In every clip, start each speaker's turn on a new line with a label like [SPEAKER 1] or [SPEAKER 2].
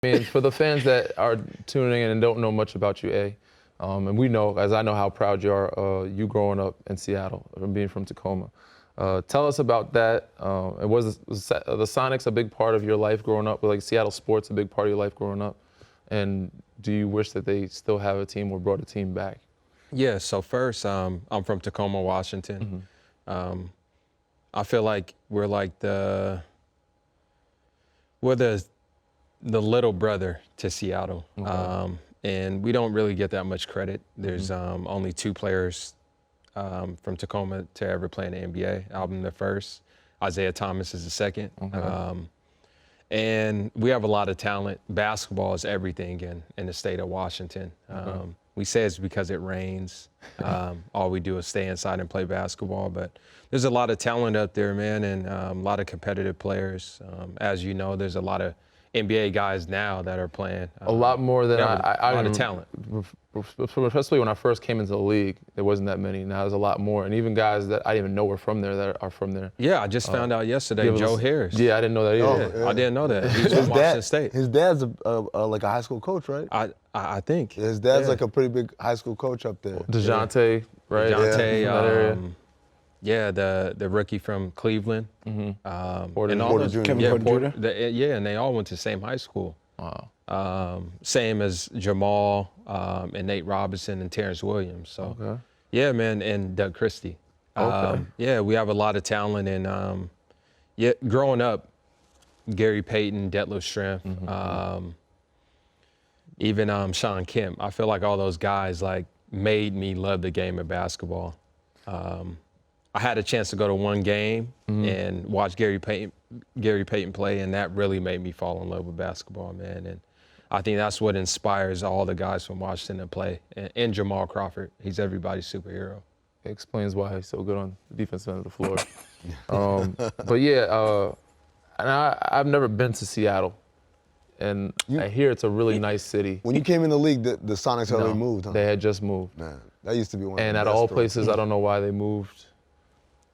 [SPEAKER 1] I mean, for the fans that are tuning in and don't know much about you, and we know, as I know how proud you are, you growing up in Seattle, and being from Tacoma. Tell us about that. Was the Sonics a big part of your life growing up? Like Seattle sports a big part of your life growing up? And do you wish that they still have a team or brought a team back?
[SPEAKER 2] Yeah, so first, I'm from Tacoma, Washington. I feel like we're like the little brother to Seattle.
[SPEAKER 1] Okay.
[SPEAKER 2] And we don't really get that much credit. There's only 2 players from Tacoma to ever play in the NBA. I'm the first. Isaiah Thomas is the second.
[SPEAKER 1] Okay.
[SPEAKER 2] And we have a lot of talent. Basketball is everything in the state of Washington. We say it's because it rains. All we do is stay inside and play basketball. But there's a lot of talent up there, man, and a lot of competitive players. As you know, there's a lot of NBA guys now that are playing.
[SPEAKER 1] A lot more than
[SPEAKER 2] a lot of talent.
[SPEAKER 1] Especially when I first came into the league, there wasn't that many. Now there's a lot more. And even guys that I didn't even know were from there that are from there.
[SPEAKER 2] Yeah, I just found out yesterday, Joe Harris.
[SPEAKER 1] Yeah, I didn't know that either.
[SPEAKER 2] Oh, yeah. I didn't know that. He's from Washington State.
[SPEAKER 3] His dad's like a high school coach, right?
[SPEAKER 2] I think.
[SPEAKER 3] His dad's like a pretty big high school coach up there.
[SPEAKER 1] DeJounte, right?
[SPEAKER 2] DeJounte, yeah, the rookie from Cleveland.
[SPEAKER 3] Porter Jr.
[SPEAKER 2] And they all went to the same high school.
[SPEAKER 1] Wow.
[SPEAKER 2] Same as Jamal and Nate Robinson and Terrence Williams. So, yeah, man, and Doug Christie. Yeah, we have a lot of talent. And, yeah, growing up, Gary Payton, Detlef Schrempf, even Sean Kemp, I feel like all those guys, like, made me love the game of basketball. I had a chance to go to one game and watch Gary Payton play, and that really made me fall in love with basketball, man. And I think that's what inspires all the guys from Washington to play. And Jamal Crawford, he's everybody's superhero.
[SPEAKER 1] It explains why he's so good on the defensive end of the floor. But yeah, and I've never been to Seattle, and I hear it's a really nice city.
[SPEAKER 3] When you came in the league, the Sonics had already moved, huh?
[SPEAKER 1] They had just moved.
[SPEAKER 3] Man, that used to be one of the
[SPEAKER 1] And
[SPEAKER 3] best
[SPEAKER 1] out of all
[SPEAKER 3] stories.
[SPEAKER 1] places, I don't know why they moved.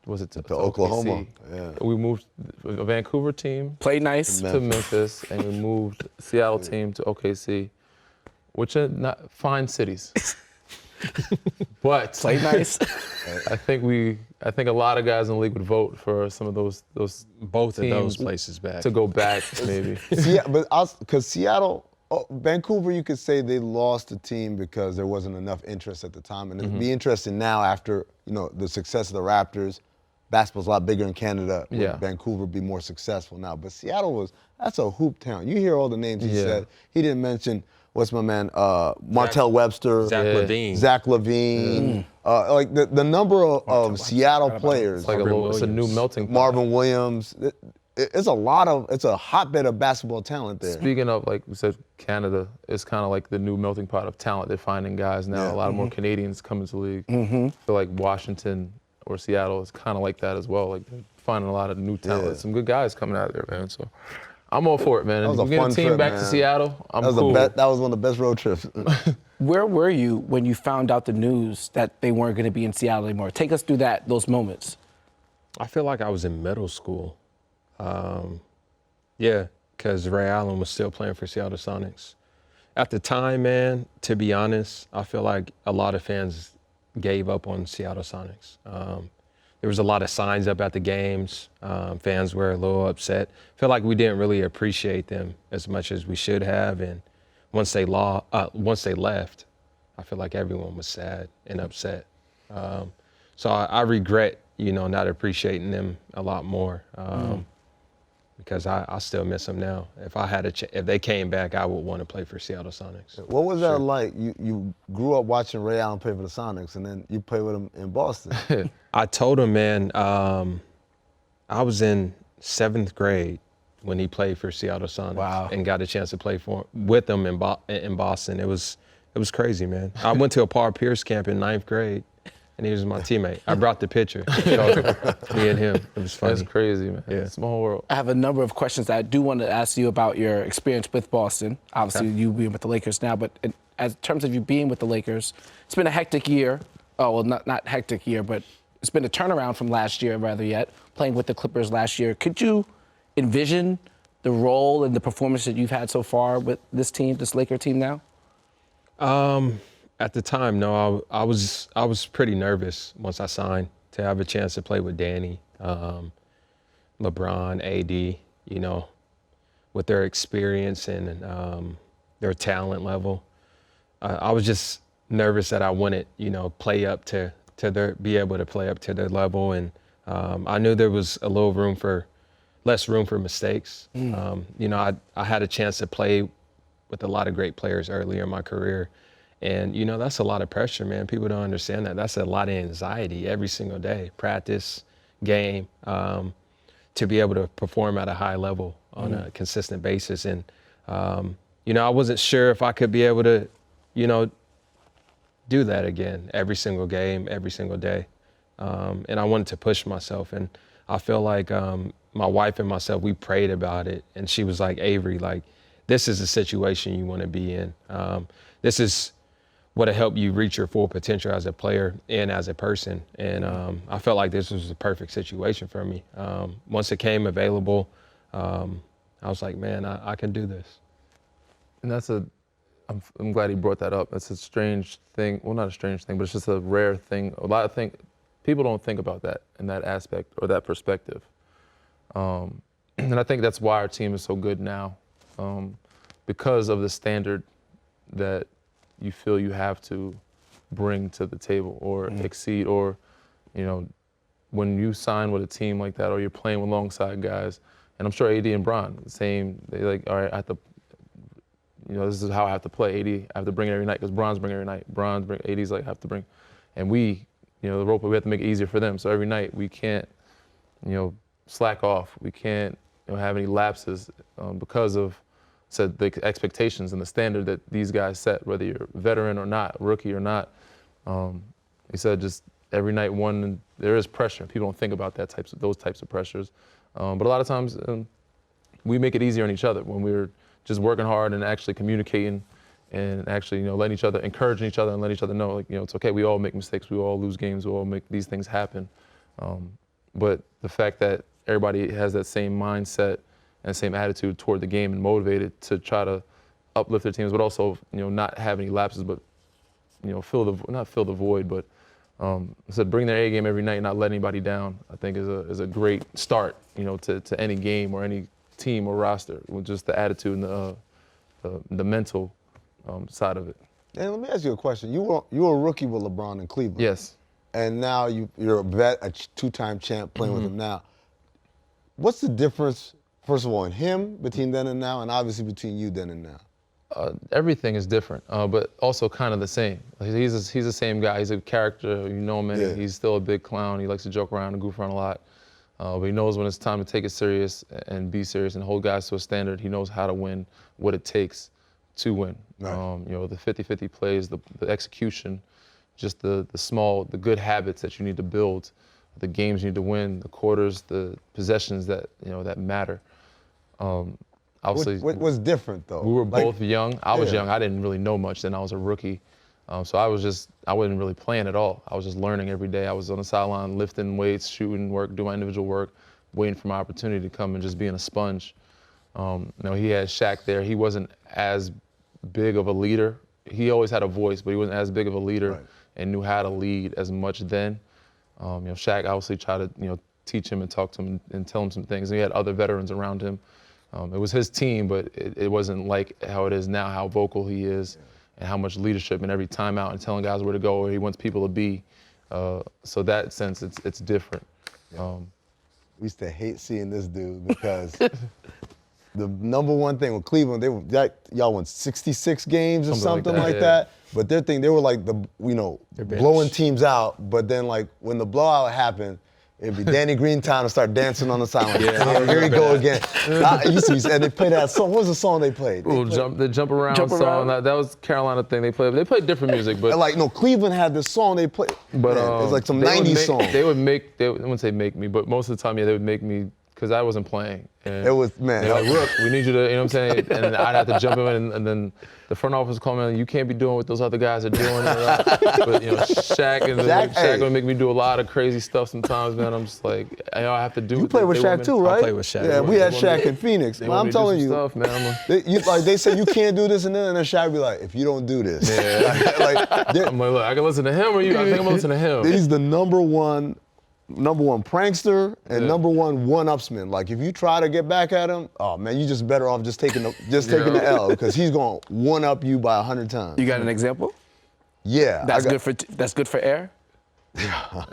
[SPEAKER 1] Was it to
[SPEAKER 3] Oklahoma?
[SPEAKER 1] OKC?
[SPEAKER 3] Yeah.
[SPEAKER 1] We moved a Vancouver team
[SPEAKER 4] Played nice.
[SPEAKER 1] to Memphis, and we moved Seattle team to OKC, which are not fine cities. But
[SPEAKER 4] Played nice.
[SPEAKER 1] I think a lot of guys in the league would vote for some of those
[SPEAKER 2] Both
[SPEAKER 1] teams
[SPEAKER 2] of those places back.
[SPEAKER 1] to go back, maybe.
[SPEAKER 3] Because Seattle, Vancouver, you could say they lost the team because there wasn't enough interest at the time, and it'd be interesting now after the success of the Raptors. Basketball's a lot bigger in Canada. Would Vancouver be more successful now? But Seattle that's a hoop town. You hear all the names he said. He didn't mention, what's my man, Martell Webster.
[SPEAKER 2] Zach LaVine.
[SPEAKER 3] Zach LaVine. Like the number of Seattle players.
[SPEAKER 1] It's a new melting pot.
[SPEAKER 3] Marvin Williams. It's a hotbed of basketball talent there.
[SPEAKER 1] Speaking of, like we said, Canada is kind of like the new melting pot of talent. They're finding guys now. A lot more Canadians coming to the league. I feel like Washington or Seattle is kind of like that as well. Like they're finding a lot of new talent. Some good guys coming out of there, man. So I'm all for it, man.
[SPEAKER 3] That was a
[SPEAKER 1] get
[SPEAKER 3] fun
[SPEAKER 1] a team
[SPEAKER 3] trip,
[SPEAKER 1] back
[SPEAKER 3] man.
[SPEAKER 1] to Seattle. I'm
[SPEAKER 3] That was
[SPEAKER 1] cool.
[SPEAKER 3] that was one of the best road trips.
[SPEAKER 4] Where were you when you found out the news that they weren't going to be in Seattle anymore? Take us through those moments.
[SPEAKER 2] I feel like I was in middle school. Yeah, because Ray Allen was still playing for Seattle Sonics. At the time, man, to be honest, I feel like a lot of fans gave up on Seattle Sonics. There was a lot of signs up at the games. Fans were a little upset. I feel like we didn't really appreciate them as much as we should have. And once they left, I feel like everyone was sad and upset. So I regret, not appreciating them a lot more. Because I still miss them now. If I had if they came back, I would want to play for Seattle Sonics.
[SPEAKER 3] What was that like? You grew up watching Ray Allen play for the Sonics, and then you played with him in Boston.
[SPEAKER 2] I told him, man, I was in 7th grade when he played for Seattle Sonics and got a chance to play with him in Boston. It was crazy, man. I went to a Paul Pierce camp in 9th grade. And he was my teammate. I brought the picture. Me and him. It was funny.
[SPEAKER 1] That's crazy, man.
[SPEAKER 2] Yeah.
[SPEAKER 1] Small world.
[SPEAKER 4] I have a number of questions that I do want to ask you about your experience with Boston. Obviously, you being with the Lakers now, but in terms of you being with the Lakers, it's been a hectic year. Oh, well, not hectic year, but it's been a turnaround from last year, rather yet, playing with the Clippers last year. Could you envision the role and the performance that you've had so far with this team, this Laker team now?
[SPEAKER 2] At the time, no. I was pretty nervous once I signed to have a chance to play with Danny, LeBron, AD, you know, with their experience and their talent level. I was just nervous that I wouldn't, you know, be able to play up to their level. And I knew there was less room for mistakes. You know, I had a chance to play with a lot of great players earlier in my career. And, you know, that's a lot of pressure, man. People don't understand that. That's a lot of anxiety every single day, practice, game, to be able to perform at a high level on a consistent basis. And, you know, I wasn't sure if I could be able to, you know, do that again every single game, every single day. And I wanted to push myself. And I feel like my wife and myself, we prayed about it. And she was like, Avery, like, this is a situation you want to be in. This is what'll help you reach your full potential as a player and as a person. And I felt like this was the perfect situation for me. Once it came available, I was like, man, I can do this.
[SPEAKER 1] And I'm glad he brought that up. It's a strange thing. Well, not a strange thing, but it's just a rare thing. People don't think about that in that aspect or that perspective. And I think that's why our team is so good now, because of the standard that you feel you have to bring to the table or exceed, or, you know, when you sign with a team like that or you're playing alongside guys, and I'm sure AD and Bron, the same, they like, all right, I have to, you know, this is how I have to play. AD, I have to bring it every night because Bron's bring it every night. AD's like, have to bring, and we, you know, we have to make it easier for them. So every night we can't, you know, slack off. We can't, you know, have any lapses because of the expectations and the standard that these guys set, whether you're a veteran or not, rookie or not. He said just every night there is pressure. People don't think about those types of pressures. But a lot of times we make it easier on each other when we're just working hard and actually communicating and actually, you know, encouraging each other and letting each other know, like, you know, it's okay. We all make mistakes. We all lose games. We all make these things happen. But the fact that everybody has that same mindset and same attitude toward the game and motivated to try to uplift their teams, but also, you know, not have any lapses, but, you know, not fill the void, but bring their A game every night and not let anybody down, I think is a great start, you know, to any game or any team or roster, with just the attitude and the mental side of it.
[SPEAKER 3] And let me ask you a question. You were a rookie with LeBron in Cleveland.
[SPEAKER 1] Yes.
[SPEAKER 3] And now you're a vet, a two-time champ playing with him now. What's the difference, first of all, in him between then and now, and obviously between you then and now?
[SPEAKER 1] Everything is different, but also kind of the same. He's the same guy. He's a character. You know him. Yeah. He's still a big clown. He likes to joke around and goof around a lot. But he knows when it's time to take it serious and be serious and hold guys to a standard. He knows how to win, what it takes to win. Right. You know, the 50-50 plays, the execution, just the good habits that you need to build, the games you need to win, the quarters, the possessions that, you know, that matter. Obviously,
[SPEAKER 3] what was different though?
[SPEAKER 1] We were both young. I was young. I didn't really know much then. I was a rookie. So I wasn't really playing at all. I was just learning every day. I was on the sideline lifting weights, shooting work, doing my individual work, waiting for my opportunity to come and just being a sponge. You know, he had Shaq there. He wasn't as big of a leader. He always had a voice, but he wasn't as big of a leader and knew how to lead as much then. You know, Shaq obviously tried to, you know, teach him and talk to him and tell him some things. And he had other veterans around him. It was his team, but it wasn't like how it is now, how vocal he is and how much leadership and every timeout and telling guys where to go, where he wants people to be. So that sense, it's different.
[SPEAKER 3] We used to hate seeing this dude because the number one thing with Cleveland, y'all won 66 games or something like that. But their thing, they were like blowing teams out. But then like when the blowout happened, it'd be Danny Green time to start dancing on the sideline. Here we go again. And they played that song. What was the song they played?
[SPEAKER 1] The jump around song. That was Carolina thing they played. They played different music, but
[SPEAKER 3] Cleveland had this song they played. But it's like some '90s song.
[SPEAKER 1] They wouldn't say make me, but most of the time, they would make me because I wasn't playing. And
[SPEAKER 3] It was, man.
[SPEAKER 1] they're like, look, we need you to, you know what I'm saying? And then I'd have to jump in, and then the front office called me, you can't be doing what those other guys are doing. But, you know, Shaq would make me do a lot of crazy stuff sometimes, man. I'm just like, I have to do.
[SPEAKER 3] You play with Shaq too, right?
[SPEAKER 2] I play with Shaq.
[SPEAKER 3] Yeah, we had Shaq in Phoenix.
[SPEAKER 1] They
[SPEAKER 3] Man,
[SPEAKER 1] want
[SPEAKER 3] I'm
[SPEAKER 1] me to do
[SPEAKER 3] telling
[SPEAKER 1] some
[SPEAKER 3] you,
[SPEAKER 1] stuff, man.
[SPEAKER 3] they say you can't do this and then Shaq be like, if you don't do this,
[SPEAKER 1] I'm like, look, I can listen to him or you. I think I'm gonna listen to him.
[SPEAKER 3] He's the number one prankster and number one-upsman. Like, if you try to get back at him, oh man, you just better off just taking the L, because he's gonna one-up you by 100 times.
[SPEAKER 4] You got an example?
[SPEAKER 3] Yeah.
[SPEAKER 4] That's good for air?
[SPEAKER 3] I'm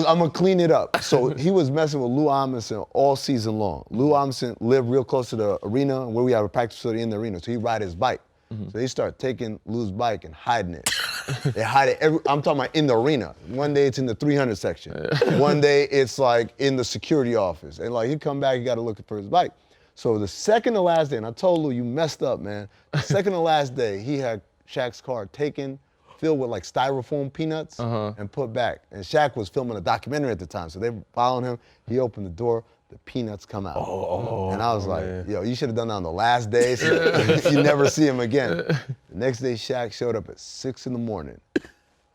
[SPEAKER 3] gonna clean it up. So he was messing with Lou Amundsen all season long. Lou Amundsen lived real close to the arena where we have a practice facility in the arena, so he'd ride his bike. So they start taking Lou's bike and hiding it. They hide it I'm talking about in the arena. One day it's in the 300 section. One day it's like in the security office. And like he'd come back, he got to look for his bike. So the second to last day, and I told Lou, you messed up, man. The second to last day, he had Shaq's car taken, filled with like styrofoam peanuts and put back. And Shaq was filming a documentary at the time, so they were following him. He opened the door, the peanuts come out. And I was like, yo, you should have done that on the last day so you never see him again. The next day, Shaq showed up at 6 in the morning.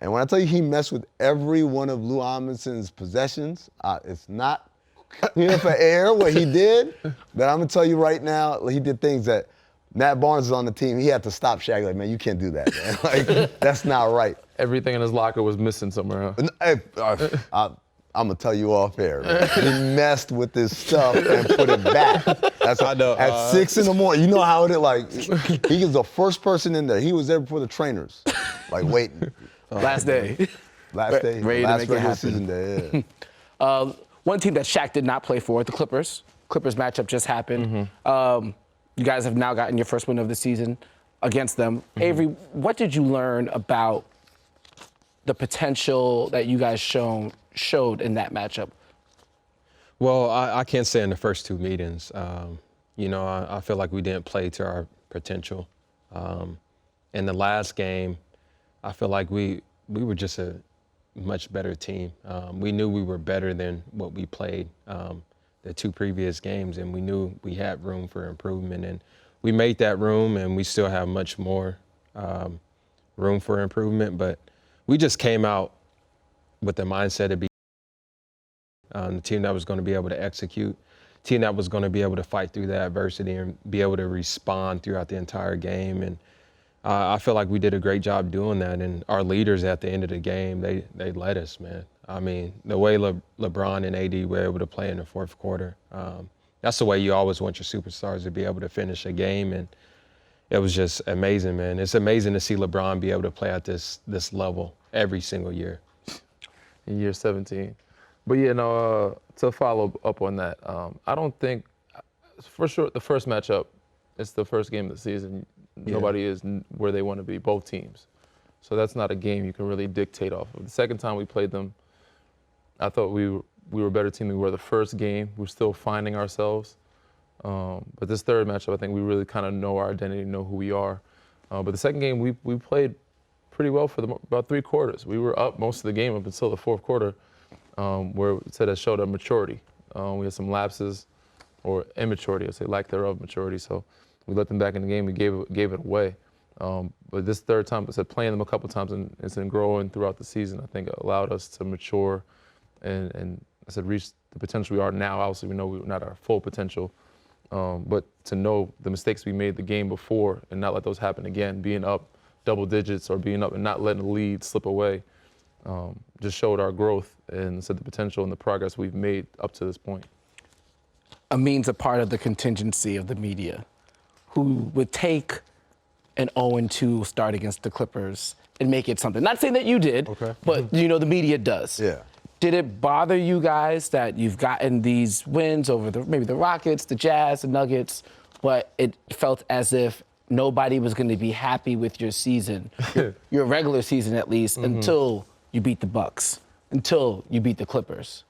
[SPEAKER 3] And when I tell you he messed with every one of Lou Amundsen's possessions, it's not for air what he did, but I'm gonna tell you right now, he did things that Matt Barnes is on the team. He had to stop Shaq. Like, man, you can't do that, man. Like, that's not right.
[SPEAKER 1] Everything in his locker was missing somewhere. Huh?
[SPEAKER 3] I'm gonna tell you off air, man. He messed with this stuff and put it back. That's
[SPEAKER 2] I know,
[SPEAKER 3] at 6 in the morning. You know how it is. Like, he was the first person in there. He was there before the trainers, like waiting.
[SPEAKER 4] Last day.
[SPEAKER 3] Last day.
[SPEAKER 4] Ready to
[SPEAKER 3] last
[SPEAKER 4] make it
[SPEAKER 3] regular
[SPEAKER 4] happen.
[SPEAKER 3] season day. Yeah.
[SPEAKER 4] One team that Shaq did not play for, the Clippers. Clippers matchup just happened. You guys have now gotten your first win of the season against them. Avery, what did you learn about the potential that you guys showed in that matchup?
[SPEAKER 2] Well, I can't say in the first two meetings. You know, I feel like we didn't play to our potential. In the last game, I feel like we were just a much better team. We knew we were better than what we played the two previous games, and we knew we had room for improvement. And we made that room, and we still have much more room for improvement. But we just came out with the mindset to be the team that was going to be able to execute, team that was going to be able to fight through the adversity and be able to respond throughout the entire game. And I feel like we did a great job doing that. And our leaders at the end of the game, they led us, man. I mean, the way LeBron and AD were able to play in the fourth quarter, that's the way you always want your superstars to be able to finish a game. And it was just amazing, man. It's amazing to see LeBron be able to play at this level every single year.
[SPEAKER 1] In year 17. But yeah, no, to follow up on that, I don't think, for sure, the first matchup, it's the first game of the season. Yeah. Nobody is where they want to be, both teams. So that's not a game you can really dictate off of. The second time we played them, I thought we were a better team than we were the first game. We're still finding ourselves. But this third matchup, I think we really kind of know our identity, know who we are. But the second game, we played pretty well for about 3 quarters. We were up most of the game up until the fourth quarter, where it showed our maturity. We had some lapses, or immaturity, I'd say, lack thereof maturity. So we let them back in the game. We gave it away. But this third time, I said, playing them a couple times and growing throughout the season, I think allowed us to mature and I said, reach the potential we are now. Obviously, we know we're not our full potential, but to know the mistakes we made the game before and not let those happen again, being up double digits or being up and not letting the lead slip away, just showed our growth and said the potential and the progress we've made up to this point.
[SPEAKER 4] Amin's a part of the contingency of the media who would take an 0-2 start against the Clippers and make it something. Not saying that you did, but you know the media does.
[SPEAKER 3] Yeah.
[SPEAKER 4] Did it bother you guys that you've gotten these wins over maybe the Rockets, the Jazz, the Nuggets, but it felt as if nobody was going to be happy with your season, your regular season at least, until you beat the Bucks, until you beat the Clippers?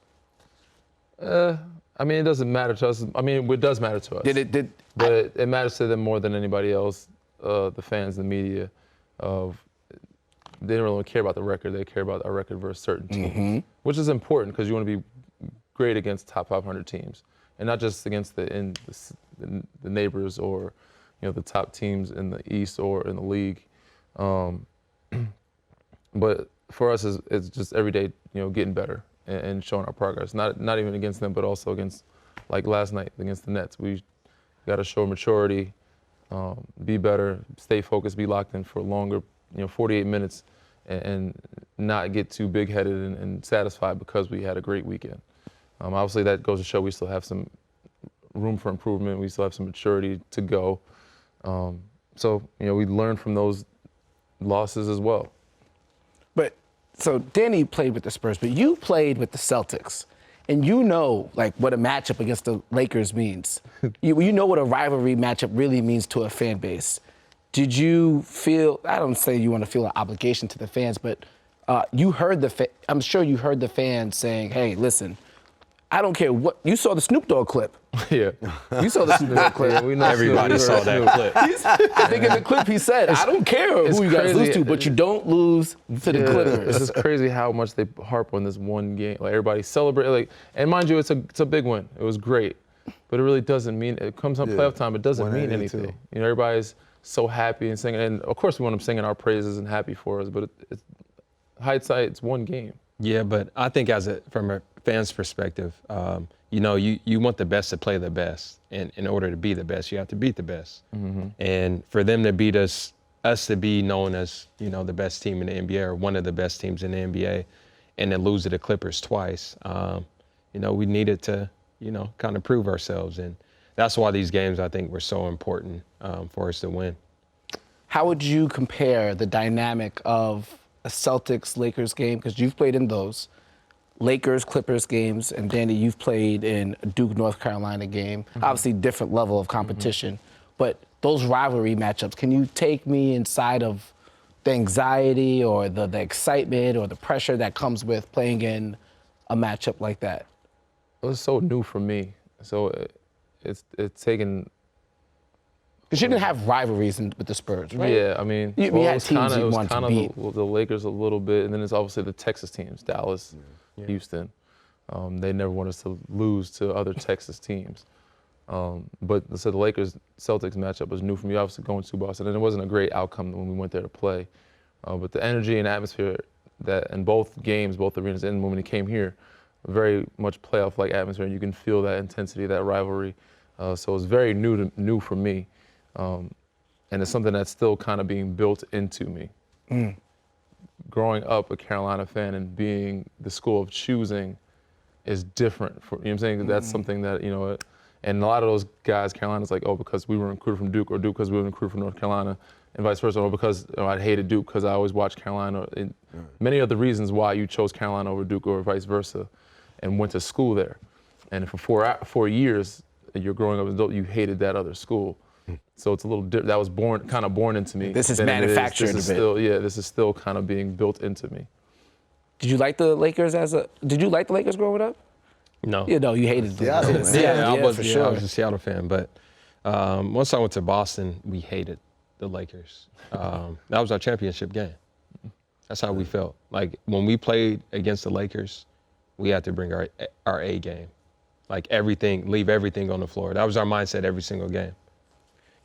[SPEAKER 1] I mean, it doesn't matter to us. I mean, it does matter to us. But it matters to them more than anybody else, the fans, the media. They don't really care about the record. They care about our record versus certain teams, which is important because you want to be great against top 500 teams, and not just against the neighbors or the top teams in the East or in the league. But for us, it's just every day, getting better and showing our progress. Not even against them, but also against, like last night against the Nets. We got to show maturity, be better, stay focused, be locked in for longer, 48 minutes, and not get too big-headed and satisfied because we had a great weekend. Obviously, that goes to show we still have some room for improvement. We still have some maturity to go. So we learned from those losses as well.
[SPEAKER 4] But so Danny played with the Spurs, but you played with the Celtics, and like what a matchup against the Lakers means. you know what a rivalry matchup really means to a fan base. Did you feel? I don't say you want to feel an obligation to the fans, but you heard I'm sure you heard the fans saying, "Hey, listen, I don't care what." You saw the Snoop Dogg clip.
[SPEAKER 1] Yeah.
[SPEAKER 4] You saw the Snoop Dogg clip.
[SPEAKER 1] Yeah, we know
[SPEAKER 2] Everybody saw that clip.
[SPEAKER 4] I think in the clip he said, "I don't care who you guys lose to, but you don't lose to the Clippers."
[SPEAKER 1] It's just crazy how much they harp on this one game. Like everybody celebrate, and mind you, it's a big win. It was great, but it really doesn't mean. It comes on playoff time. It doesn't mean anything. Everybody's so happy and singing, and of course we want them singing our praises and happy for us. But it's hindsight, it's one game.
[SPEAKER 2] Yeah, but I think from a fan's perspective, you want the best to play the best, and in order to be the best, you have to beat the best. Mm-hmm. And for them to beat us to be known as the best team in the NBA or one of the best teams in the NBA, and then lose to the Clippers twice, we needed to kind of prove ourselves, and that's why these games I think were so important for us to win.
[SPEAKER 4] How would you compare the dynamic of a Celtics-Lakers game, because you've played in those, Lakers-Clippers games, and Danny, you've played in a Duke-North Carolina game. Mm-hmm. Obviously, different level of competition. Mm-hmm. But those rivalry matchups, can you take me inside of the anxiety or the excitement or the pressure that comes with playing in a matchup like that?
[SPEAKER 1] It was so new for me. So it's taken...
[SPEAKER 4] Because you didn't have rivalries with the Spurs, right?
[SPEAKER 1] Yeah, I mean,
[SPEAKER 4] you had teams you wanted to beat.
[SPEAKER 1] The Lakers a little bit, and then it's obviously the Texas teams, Dallas, Houston. They never want us to lose to other Texas teams. But so the Lakers-Celtics matchup was new for me, obviously going to Boston, and it wasn't a great outcome when we went there to play. But the energy and atmosphere that in both games, both arenas, and when we came here, very much playoff-like atmosphere, and you can feel that intensity, that rivalry. So it was very new for me. And it's something that's still kind of being built into me. Mm. Growing up a Carolina fan and being the school of choosing is different. You know what I'm saying? That's something that, and a lot of those guys, Carolina's like, oh, because we were recruited from Duke, or Duke because we were recruited from North Carolina, and vice versa, or because I hated Duke because I always watched Carolina. And many of the reasons why you chose Carolina over Duke or vice versa and went to school there. And for 4 years, you're growing up as an adult, you hated that other school. So it's a little that was kind of born into me.
[SPEAKER 4] This is manufactured a bit.
[SPEAKER 1] This is still kind of being built into me.
[SPEAKER 4] Did you like the Lakers Did you like the Lakers growing up?
[SPEAKER 2] No.
[SPEAKER 4] You hated them.
[SPEAKER 2] I was a Seattle fan, but once I went to Boston, we hated the Lakers. That was our championship game. That's how we felt. Like when we played against the Lakers, we had to bring our A game. Like leave everything on the floor. That was our mindset every single game.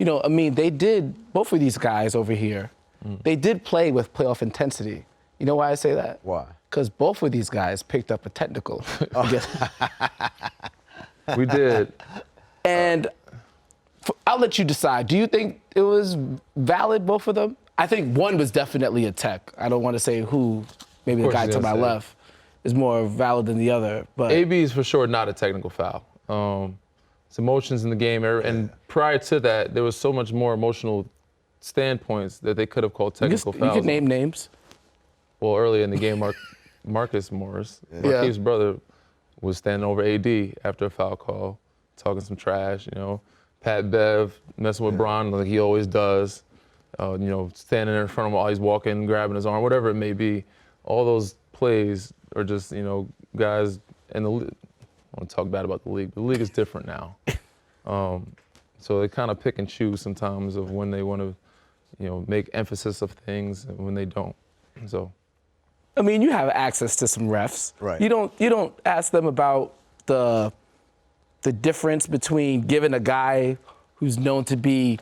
[SPEAKER 4] Both of these guys over here, they did play with playoff intensity. You know why I say that?
[SPEAKER 3] Why?
[SPEAKER 4] Because both of these guys picked up a technical.
[SPEAKER 1] We did.
[SPEAKER 4] And I'll let you decide. Do you think it was valid, both of them? I think one was definitely a tech. I don't want to say who, maybe the guy to my left is more valid than the other. But
[SPEAKER 1] AB is for sure not a technical foul. It's emotions in the game, and prior to that, there was so much more emotional standpoints that they could have called technical fouls.
[SPEAKER 4] You could name names.
[SPEAKER 1] Well, earlier in the game, Marcus Morris, Marquise' brother, was standing over AD after a foul call, talking some trash. Pat Bev messing with Bron like he always does. Standing there in front of him while he's walking, grabbing his arm, whatever it may be. All those plays are just guys in the. I want to talk bad about the league, but the league is different now. So they kind of pick and choose sometimes of when they want to, make emphasis of things and when they don't. So,
[SPEAKER 4] I mean, you have access to some refs.
[SPEAKER 3] Right.
[SPEAKER 4] You don't ask them about the difference between giving a guy who's known to be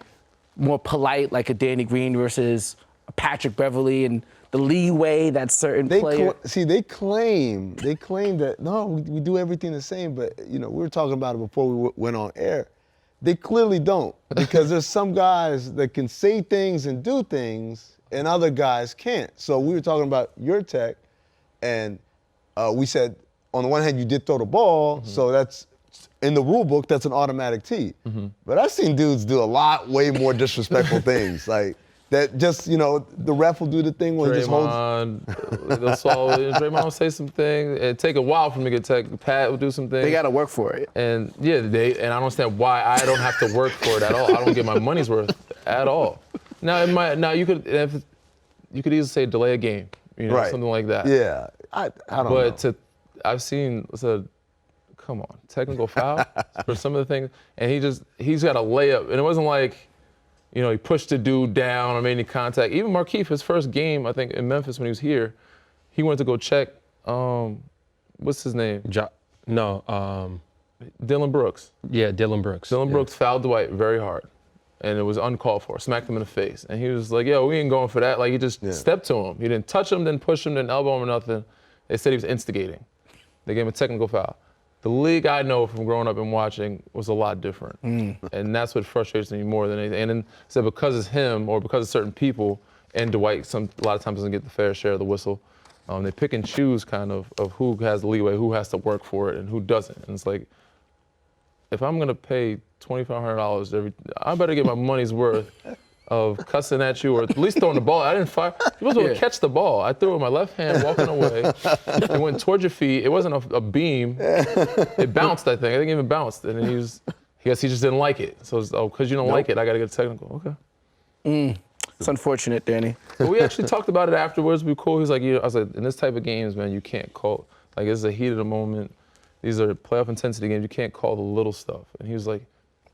[SPEAKER 4] more polite, like a Danny Green, versus a Patrick Beverley, and the leeway that certain players.
[SPEAKER 3] They claim that no, we do everything the same, but we were talking about it before we went on air. They clearly don't, because there's some guys that can say things and do things, and other guys can't. So we were talking about your tech, and we said on the one hand you did throw the ball, so that's in the rule book, that's an automatic tee. But I've seen dudes do a lot way more disrespectful things, like that. Just the ref will do the thing where he just holds.
[SPEAKER 1] Draymond will say some things. It'd take a while for me to get tech. Pat will do some things.
[SPEAKER 4] They got to work for it.
[SPEAKER 1] And yeah, and I don't understand why I don't have to work for it at all. I don't get my money's worth at all. Now you could easily say delay a game,
[SPEAKER 3] right.
[SPEAKER 1] something like that.
[SPEAKER 3] Yeah, I don't know.
[SPEAKER 1] But I've seen come on, technical foul for some of the things, and he's got a layup, and it wasn't like, he pushed the dude down or made any contact. Even Markieff, his first game, I think, in Memphis when he was here, he went to go check, what's his name?
[SPEAKER 2] Dylan
[SPEAKER 1] Brooks.
[SPEAKER 2] Yeah, Dylan Brooks.
[SPEAKER 1] Dylan Brooks fouled Dwight very hard, and it was uncalled for, smacked him in the face. And he was like, yo, we ain't going for that. Like, he just stepped to him. He didn't touch him, didn't push him, didn't elbow him or nothing. They said he was instigating. They gave him a technical foul. The league I know from growing up and watching was a lot different. And that's what frustrates me more than anything. And then so because it's him or because of certain people, and Dwight a lot of times doesn't get the fair share of the whistle, they pick and choose kind of who has the leeway, who has to work for it, and who doesn't. And it's like, if I'm gonna pay $2,500 I better get my money's worth of cussing at you or at least throwing the ball. I didn't fire. You're supposed to catch the ball. I threw it with my left hand walking away. It went towards your feet. It wasn't a beam. It bounced, I think. I think it even bounced. And then he just didn't like it. So it's, because you don't like it, I got to get technical. Okay.
[SPEAKER 4] It's unfortunate, Danny.
[SPEAKER 1] But we actually talked about it afterwards. We were cool. He's like, I was like, in this type of games, man, you can't call. Like, it's a heat of the moment. These are playoff intensity games. You can't call the little stuff. And he was like,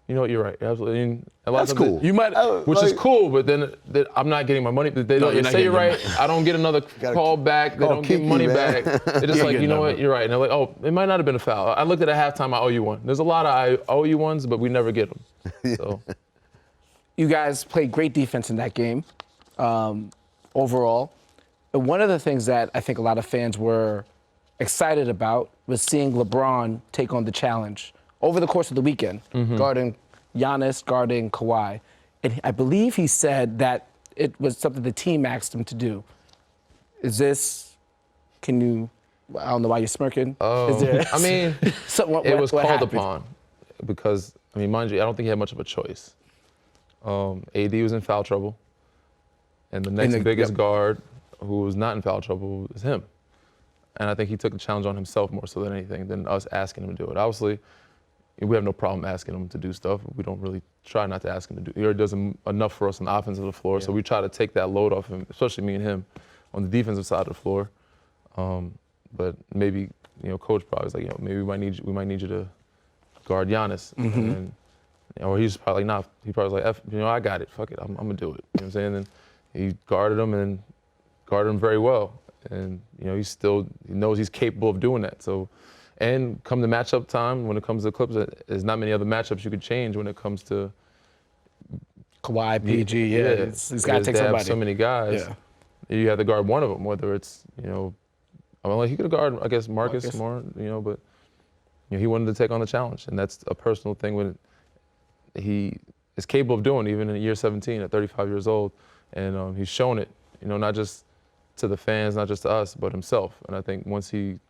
[SPEAKER 1] you know what, you're right. Absolutely. And
[SPEAKER 3] That's cool.
[SPEAKER 4] You might,
[SPEAKER 1] which is cool, but then I'm not getting my money. They don't say you're right. I don't get another call back. They don't give money back. They're just like, you know what, you're right. And they're like, oh, it might not have been a foul. I looked at it at halftime, I owe you one. There's a lot of I owe you ones, but we never get them. So.
[SPEAKER 4] You guys played great defense in that game, overall. And one of the things that I think a lot of fans were excited about was seeing LeBron take on the challenge over the course of the weekend, guarding Giannis, guarding Kawhi. And I believe he said that it was something the team asked him to do. I don't know why you're smirking.
[SPEAKER 1] Oh, I mean, it was called
[SPEAKER 4] happened?
[SPEAKER 1] upon because, I mean, mind you, I don't think he had much of a choice. AD was in foul trouble, and the next biggest guard who was not in foul trouble was him. And I think he took the challenge on himself more so than anything than us asking him to do it. Obviously, we have no problem asking him to do stuff. We don't really try not to ask him to do. He already does enough for us on the offensive of the floor, so we try to take that load off him, especially me and him, on the defensive side of the floor. But maybe, coach probably was like, maybe we might need you to guard Giannis. And, or he's probably like, nah. He probably was like, I got it. Fuck it. I'm gonna do it. You know what I'm saying? And he guarded him and guarded him very well. And he knows he's capable of doing that. So. And come to matchup time, when it comes to the Clippers, there's not many other matchups you could change when it comes to
[SPEAKER 4] Kawhi, PG. Yeah, he's got to take somebody.
[SPEAKER 1] Have so many guys. Yeah. You have to guard one of them, whether it's he could have guarded, I guess, Marcus more, but he wanted to take on the challenge, and that's a personal thing when he is capable of doing, even in year 17 at 35 years old, and he's shown it, not just to the fans, not just to us, but himself. And I think once he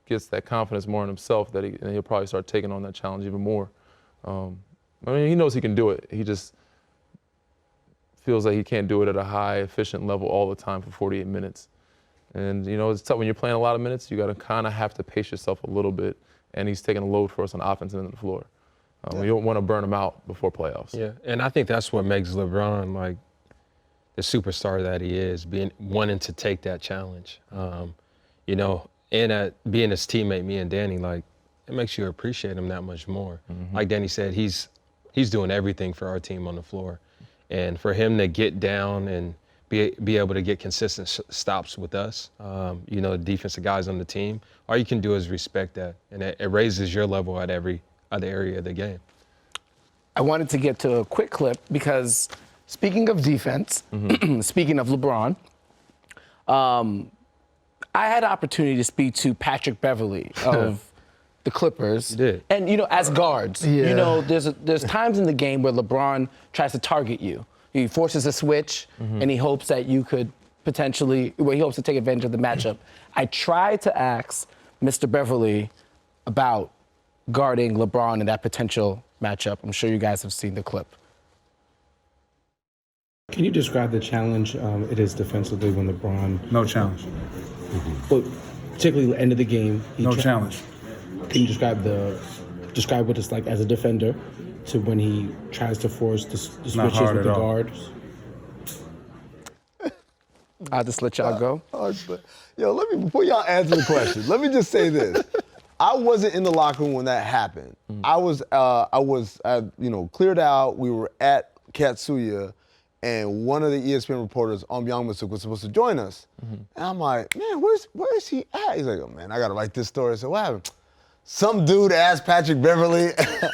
[SPEAKER 1] gets that confidence more in himself, that he'll probably start taking on that challenge even more. He knows he can do it. He just feels like he can't do it at a high, efficient level all the time for 48 minutes. And, it's tough when you're playing a lot of minutes. You got to kind of have to pace yourself a little bit. And he's taking a load for us on offense and on the floor. You don't want to burn him out before playoffs. Yeah,
[SPEAKER 2] and I think that's what makes LeBron like the superstar that he is, wanting to take that challenge. And being his teammate, me and Danny, like, it makes you appreciate him that much more. Like Danny said, he's doing everything for our team on the floor. And for him to get down and be able to get consistent stops with us, you know, defensive guys on the team. All you can do is respect that, and it raises your level at every other area of the game.
[SPEAKER 4] I wanted to get to a quick clip because speaking of defense, speaking of LeBron, I had an opportunity to speak to Patrick Beverley of the Clippers.
[SPEAKER 2] You did.
[SPEAKER 4] And, you know, as guards, you know, there's times in the game where LeBron tries to target you. He forces a switch, and he hopes that you could potentially, well, he hopes to take advantage of the matchup. I tried to ask Mr. Beverley about guarding LeBron in that potential matchup. I'm sure you guys have seen the clip.
[SPEAKER 5] Can you describe the challenge it is defensively when LeBron?
[SPEAKER 6] No challenge.
[SPEAKER 5] Well, particularly the end of the game.
[SPEAKER 6] No challenge.
[SPEAKER 5] Can you describe what it's like as a defender to when he tries to force the switches with the guards?
[SPEAKER 4] I'll just let y'all go.
[SPEAKER 3] Yo, before y'all answer the question, let me just say this. I wasn't in the locker room when that happened. I was cleared out. We were at Katsuya, and one of the ESPN reporters, Youngmasuk, was supposed to join us. And I'm like, man, where is he at? He's like, oh man, I gotta write this story. I said, what happened? Some dude asked Patrick Beverley.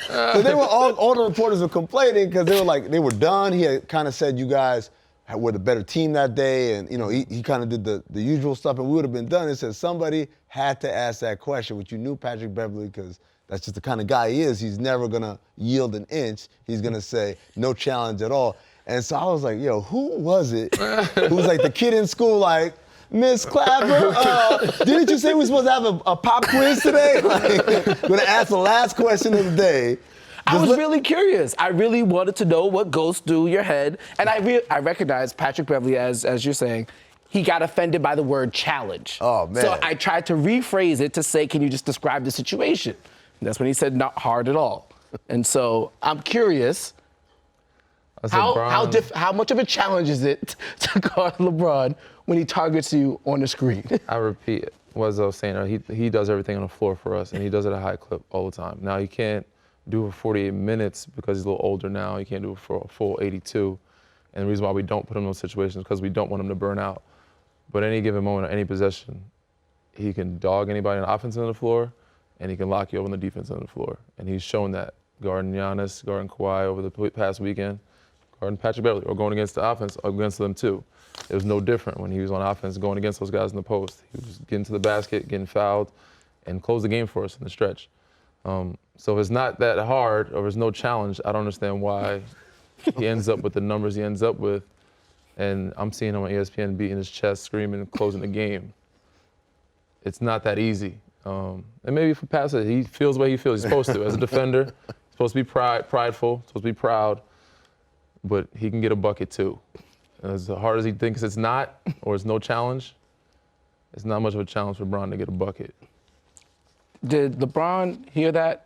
[SPEAKER 3] So they were all the reporters were complaining because they were done. He had kind of said you guys were the better team that day, and you know he kind of did the usual stuff, and we would have been done. It said somebody had to ask that question, which you knew Patrick Beverley because that's just the kind of guy he is. He's never gonna yield an inch. He's gonna say no challenge at all. And so I was like, yo, who was it? Who was like the kid in school, like, Miss Clapper, didn't you say we were supposed to have a pop quiz today? Like, gonna ask the last question of the day.
[SPEAKER 4] I was really curious. I really wanted to know what goes through your head. And I recognize Patrick Beverley, as you're saying, he got offended by the word challenge.
[SPEAKER 3] Oh, man.
[SPEAKER 4] So I tried to rephrase it to say, can you just describe the situation? And that's when he said, not hard at all. And so I'm curious, how much of a challenge is it to guard LeBron when he targets you on the screen?
[SPEAKER 1] I repeat what I was saying. He does everything on the floor for us, and he does it at a high clip all the time. Now, he can't do it for 48 minutes because he's a little older now. He can't do it for a full 82. And the reason why we don't put him in those situations is because we don't want him to burn out. But at any given moment, any possession, he can dog anybody on the offense end of the floor, and he can lock you up on the defense end of the floor. And he's shown that, guarding Giannis, guarding Kawhi over the past weekend, guarding Patrick Beverley, or going against the offense, against them too. It was no different when he was on offense going against those guys in the post. He was getting to the basket, getting fouled, and closed the game for us in the stretch. So if it's not that hard or there's no challenge, I don't understand why he ends up with the numbers he ends up with. And I'm seeing him on ESPN beating his chest, screaming, and closing the game. It's not that easy. And maybe for Passer, he feels the way he feels. He's supposed to. As a defender, he's supposed to be prideful, supposed to be proud, but he can get a bucket too. And as hard as he thinks it's not, or it's no challenge, it's not much of a challenge for Bron to get a bucket.
[SPEAKER 4] Did LeBron hear that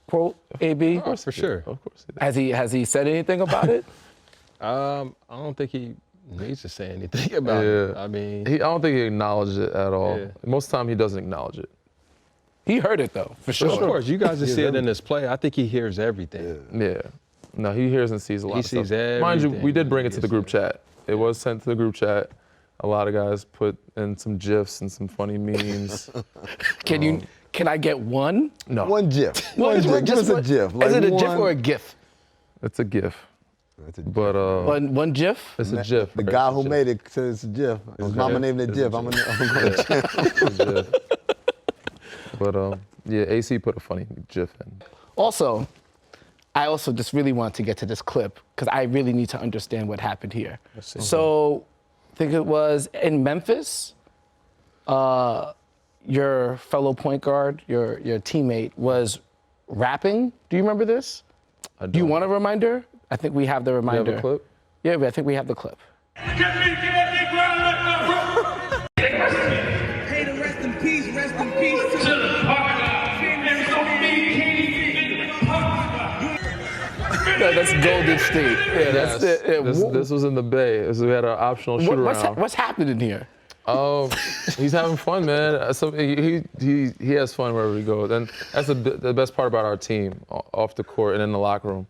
[SPEAKER 4] quote, AB?
[SPEAKER 2] Of course, for sure.
[SPEAKER 1] Of course he did.
[SPEAKER 4] Has he said anything about it?
[SPEAKER 2] I don't think he needs to say anything about it. I mean,
[SPEAKER 1] I don't think he acknowledged it at all.
[SPEAKER 2] Yeah.
[SPEAKER 1] Most of the time, he doesn't acknowledge it.
[SPEAKER 4] He heard it though, for sure.
[SPEAKER 2] of course, you guys see it in this play. I think he hears everything.
[SPEAKER 1] Yeah. No, he hears and sees a lot
[SPEAKER 2] He
[SPEAKER 1] of stuff.
[SPEAKER 2] sees
[SPEAKER 1] Mind you,
[SPEAKER 2] everything.
[SPEAKER 1] we did bring it to the group chat. It was sent to the group chat. A lot of guys put in some GIFs and some funny memes.
[SPEAKER 4] Can I get one?
[SPEAKER 1] No.
[SPEAKER 3] One GIF. One GIF. Give us a GIF.
[SPEAKER 4] Is it a GIF or a GIF?
[SPEAKER 1] It's a GIF. But
[SPEAKER 4] One GIF?
[SPEAKER 1] it's a GIF.
[SPEAKER 3] The guy who made it says it's a GIF. His mama named it GIF. I'm going to
[SPEAKER 1] It's a GIF. But yeah, AC put a funny GIF in.
[SPEAKER 4] Also, I also just really want to get to this clip because I really need to understand what happened here. So, I think it was in Memphis, your fellow point guard, your teammate was rapping. Do you remember this? Do you want a reminder? I think we have the reminder.
[SPEAKER 1] You have a clip?
[SPEAKER 4] Yeah, I think we have the clip.
[SPEAKER 7] Hey, rest in peace to the
[SPEAKER 4] No, that's Golden State. Yeah, that's it. Yeah,
[SPEAKER 1] This was in the Bay. We had an optional shoot around.
[SPEAKER 4] what's happening here?
[SPEAKER 1] He's having fun, man. So he has fun wherever he goes, and that's the best part about our team, off the court and in the locker room.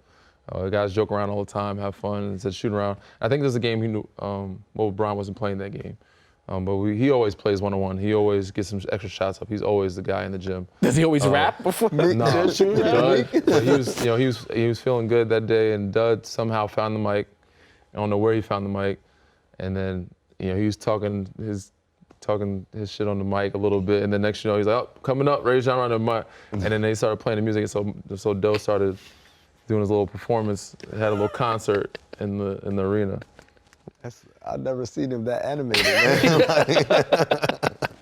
[SPEAKER 1] Guys joke around all the time, have fun, and said shoot around. I think there's a game he knew. Well, Brian wasn't playing that game, but he always plays one-on-one. He always gets some extra shots up. He's always the guy in the gym.
[SPEAKER 4] Does he always rap before?
[SPEAKER 1] No, Dud, but he was feeling good that day, and Dud somehow found the mic. I don't know where he found the mic, and then he was talking his shit on the mic a little bit, and then next he's like, oh, coming up, Ray John on the mic, and then they started playing the music, and so Doe started doing his little performance, had a little concert in the arena.
[SPEAKER 3] I've never seen him that animated,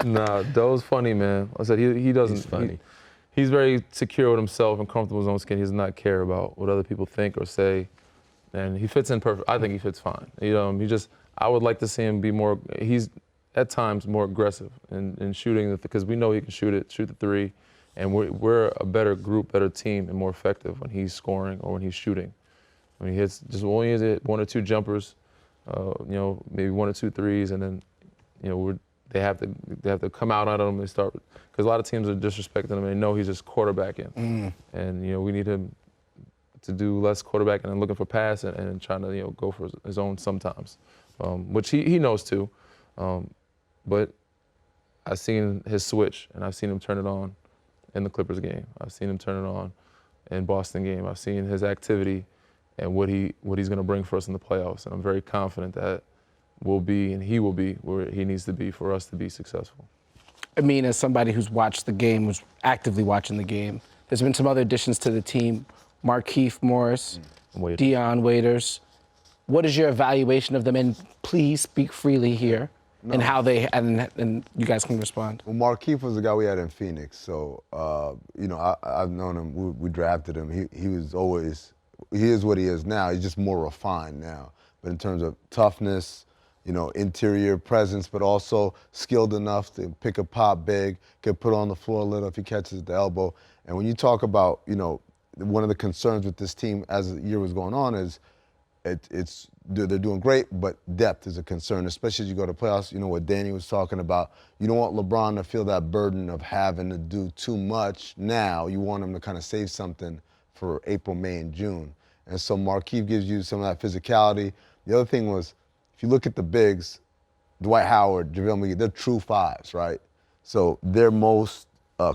[SPEAKER 3] man.
[SPEAKER 1] Nah, Doe's funny, man. I said he doesn't.
[SPEAKER 2] He's funny.
[SPEAKER 1] He's very secure with himself and comfortable in his own skin. He does not care about what other people think or say, and he fits in perfect. I think he fits fine. I would like to see him be more. He's at times more aggressive in shooting because we know he can shoot the three, and we're a better group, better team, and more effective when he's scoring or when he's shooting. When he hits just only hit 1 or 2 jumpers, maybe 1 or 2 threes, and then they have to come out on him and start, because a lot of teams are disrespecting him and they know he's just quarterbacking, and we need him to do less quarterbacking and looking for pass and trying to go for his own sometimes, which he knows too. But I've seen his switch, and I've seen him turn it on in the Clippers game. I've seen him turn it on in Boston game. I've seen his activity and what he's going to bring for us in the playoffs. And I'm very confident that we'll be, and he will be, where he needs to be for us to be successful.
[SPEAKER 4] Amin, as somebody who's watched the game, who's actively watching the game, there's been some other additions to the team. Markieff Morris, Dion Waiters. What is your evaluation of them? And please speak freely here. No. And how they, and you guys can respond.
[SPEAKER 3] Well, Markieff was the guy we had in Phoenix, so I've known him. We drafted him. He is what he is now. He's just more refined now. But in terms of toughness, interior presence, but also skilled enough to pick a pop big, get put on the floor a little if he catches the elbow. And when you talk about, one of the concerns with this team as the year was going on is they're doing great, but depth is a concern, especially as you go to playoffs. What Danny was talking about. You don't want LeBron to feel that burden of having to do too much now. You want him to kind of save something for April, May, and June. And so Markieff gives you some of that physicality. The other thing was, if you look at the bigs, Dwight Howard, JaVale McGee, they're true fives, right? So they're most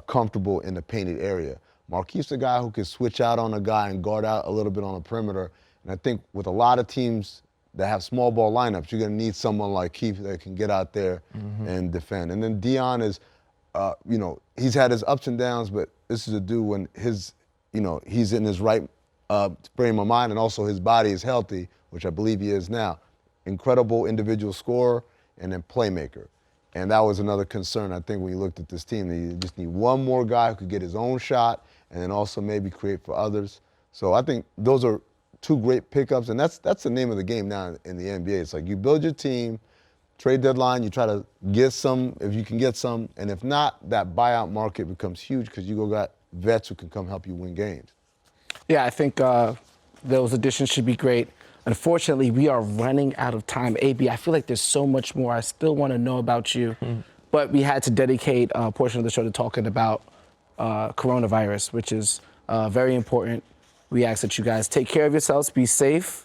[SPEAKER 3] comfortable in the painted area. Markieff's a guy who can switch out on a guy and guard out a little bit on the perimeter. And I think with a lot of teams that have small ball lineups, you're going to need someone like Keith that can get out there and defend. And then Dion is, he's had his ups and downs, but this is a dude when he's in his right frame of mind and also his body is healthy, which I believe he is now. Incredible individual scorer and then playmaker. And that was another concern, I think, when you looked at this team. You just need one more guy who could get his own shot and then also maybe create for others. So I think those are 2 great pickups, and that's the name of the game now in the NBA. It's like you build your team, trade deadline, you try to get some if you can get some, and if not, that buyout market becomes huge because you got vets who can come help you win games.
[SPEAKER 4] Yeah, I think those additions should be great. Unfortunately, we are running out of time. AB, I feel like there's so much more I still want to know about you, but we had to dedicate a portion of the show to talking about coronavirus, which is very important. We ask that you guys take care of yourselves, be safe,